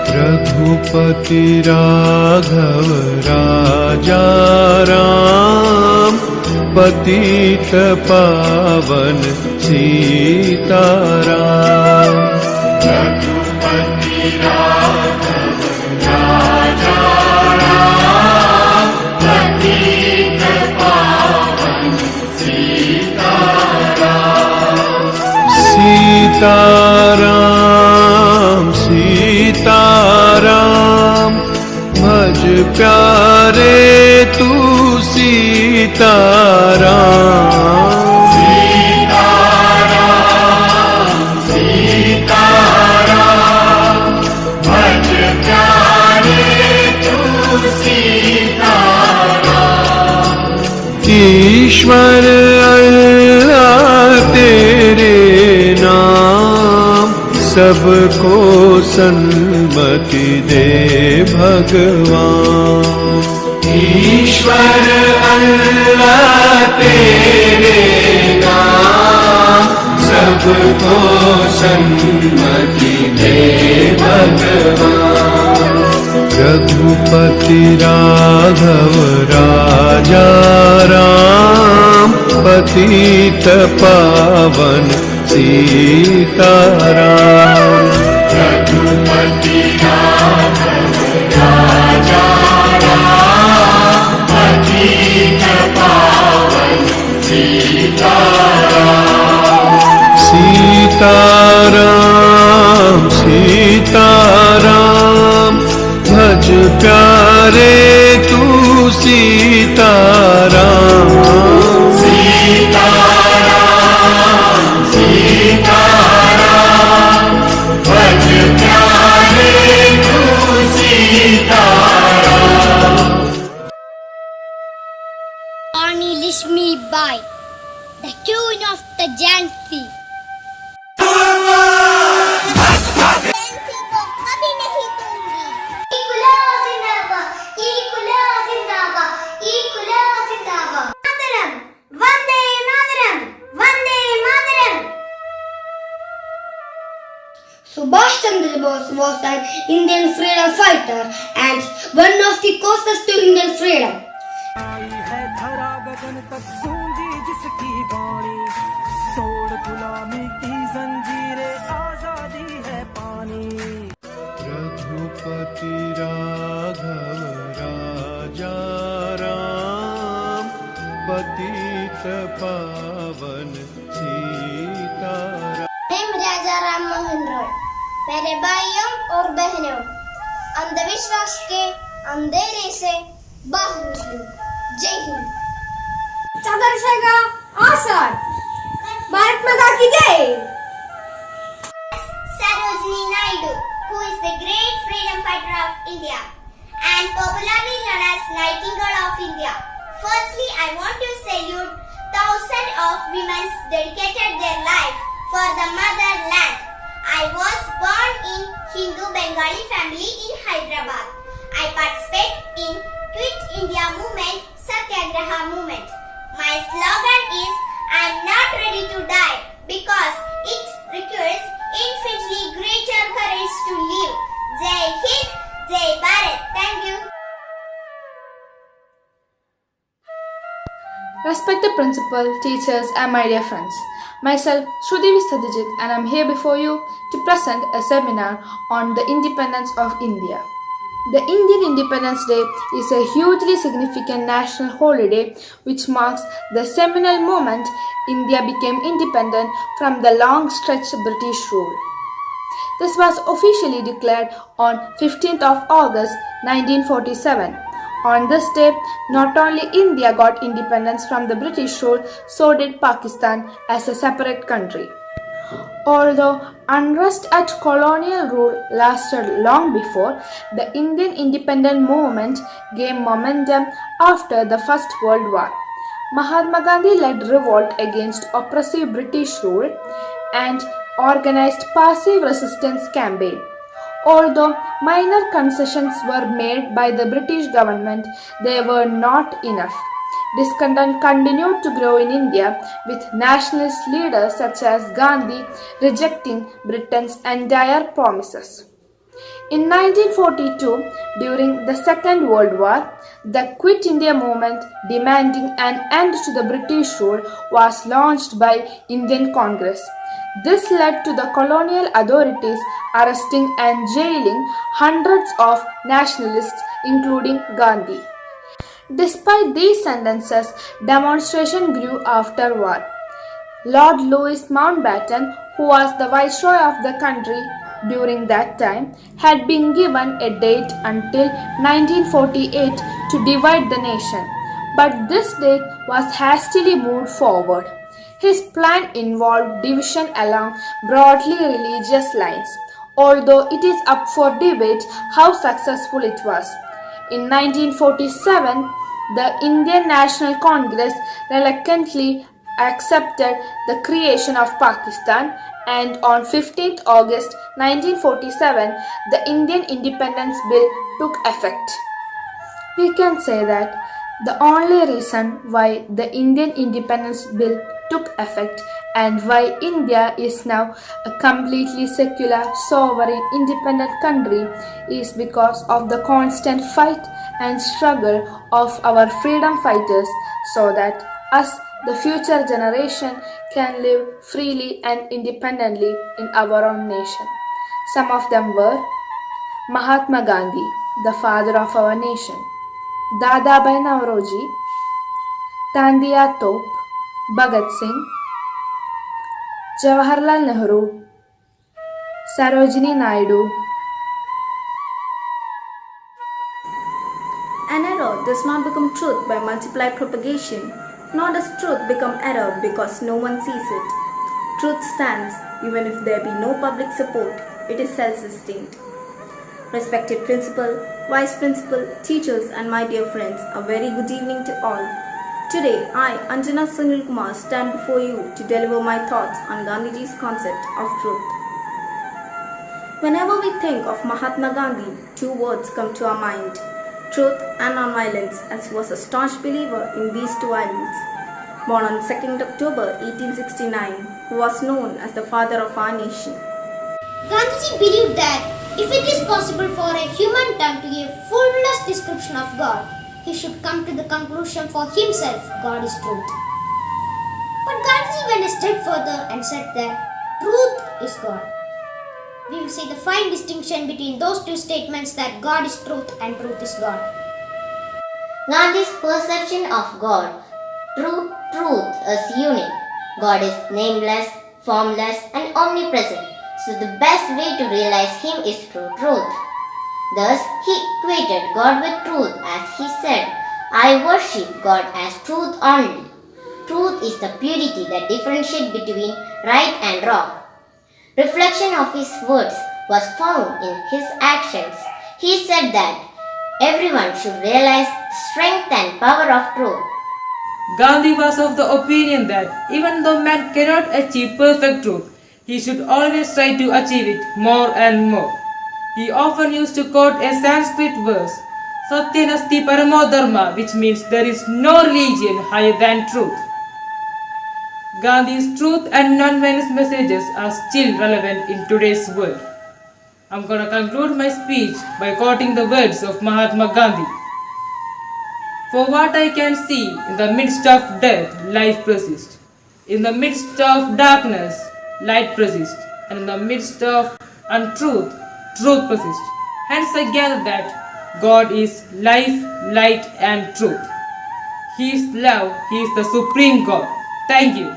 रघुपति राघव राजा राम, पतित पावन सीताराम। रघुपति राघव राजा राम, पतित पावन सीताराम। सीताराम सीताराम, भज प्यारे तू सीताराम। सीताराम सीताराम, भज प्यारे तू सीताराम। ईश्वर अल्लाह तेरे नाम, सबको सन्मति दे भगवान। ईश्वर अल्लाह तेरे नाम, सबको सन्मति दे भगवान। रघुपति राघव राजा राम, पतित पावन सीताराम। रघुपति राघव राजा राम, पतित पावन सीताराम। सीताराम सीताराम, भज प्यारे तू सीताराम। सीताराम सीताराम, भज प्यारे तू Sitaram. Rani Lishmi Bai, the queen of the Jayanti. Subhash Chandra Bose was an Indian freedom fighter and one of the causes to Indian freedom. आई है धरा गगन तक गूंजी जिसकी वाणी, तोड़ गुलामी की जंजीरें, आजादी है पानी। रघुपति राघव राजा राम, पतित पावन सीताराम। राजा राम मोहन रॉय, मेरे भाइयों और बहनों, अंधविश्वास के अंधेरे से बाहर निकलो। जय हिंद। चंद्रशेखर आजाद, भारत माता की जय। Sarojini Naidu, who is the great freedom fighter of India and popularly known as Nightingale of India. Firstly, I want to salute thousands of women dedicated their life for the motherland. I was born in Hindu Bengali family in Hyderabad. I participate in Quit India movement, Satyagraha movement. My slogan is I am not ready to die because it requires infinitely greater courage to live. Jai Hind, Jai Bharat. Thank you. Respected principal, teachers and my dear friends. Myself, Shrudevi Sadhijit, and I am here before you to present a seminar on the independence of India. The Indian Independence Day is a hugely significant national holiday which marks the seminal moment India became independent from the long-stretched British rule. This was officially declared on 15th of August 1947. On this day, not only India got independence from the British rule, so did Pakistan as a separate country. Although unrest at colonial rule lasted long before, the Indian independent movement gained momentum after the First World War. Mahatma Gandhi led revolt against oppressive British rule and organized passive resistance campaign. Although minor concessions were made by the British government, they were not enough. Discontent continued to grow in India, with nationalist leaders such as Gandhi rejecting Britain's entire promises. In 1942, during the Second World War, the Quit India movement demanding an end to the British rule was launched by Indian Congress. This led to the colonial authorities arresting and jailing hundreds of nationalists, including Gandhi. Despite these sentences, demonstration grew after war. Lord Louis Mountbatten, who was the Viceroy of the country during that time, had been given a date until 1948 to divide the nation. But this date was hastily moved forward. His plan involved division along broadly religious lines, although it is up for debate how successful it was. In 1947, the Indian National Congress reluctantly accepted the creation of Pakistan, and on 15th August 1947, the Indian Independence Bill took effect. We can say that the only reason why the Indian Independence Bill took effect and why India is now a completely secular, sovereign, independent country is because of the constant fight and struggle of our freedom fighters, so that us, the future generation, can live freely and independently in our own nation. Some of them were Mahatma Gandhi, the father of our nation; Dadabhai Naoroji, Tandiya Top, Bhagat Singh, Jawaharlal Nehru, Sarojini Naidu. An error does not become truth by multiplied propagation, nor does truth become error because no one sees it. Truth stands even if there be no public support. It is self-sustained. Respected principal, vice principal, teachers and my dear friends, a very good evening to all. Today, I, Anjana Sunil Kumar, stand before you to deliver my thoughts on Gandhiji's concept of truth. Whenever we think of Mahatma Gandhi, two words come to our mind: truth and nonviolence, as he was a staunch believer in these two ideals. Born on 2nd October 1869, he was known as the father of our nation. Gandhiji believed that if it is possible for a human tongue to give fullest description of God, he should come to the conclusion for himself: God is truth. But Gandhiji went a step further and said that truth is God. We will see the fine distinction between those two statements, that God is truth and truth is God. Gandhi's perception of God, truth is unique. God is nameless, formless and omnipresent. So the best way to realize him is through truth. Thus, he equated God with truth, as he said, "I worship God as truth only." Truth is the purity that differentiates between right and wrong. Reflection of his words was found in his actions. He said that everyone should realize the strength and power of truth. Gandhi was of the opinion that even though man cannot achieve perfect truth, he should always try to achieve it more and more. He often used to quote a Sanskrit verse, Satyanasti Paramo Dharma, which means there is no religion higher than truth. Gandhi's truth and non-violence messages are still relevant in today's world. I'm going to conclude my speech by quoting the words of Mahatma Gandhi. For what I can see, in the midst of death, life persists. In the midst of darkness, light persists. And in the midst of untruth, truth persists. Hence I gather that God is life, light and truth. He is love. He is the supreme God. Thank you.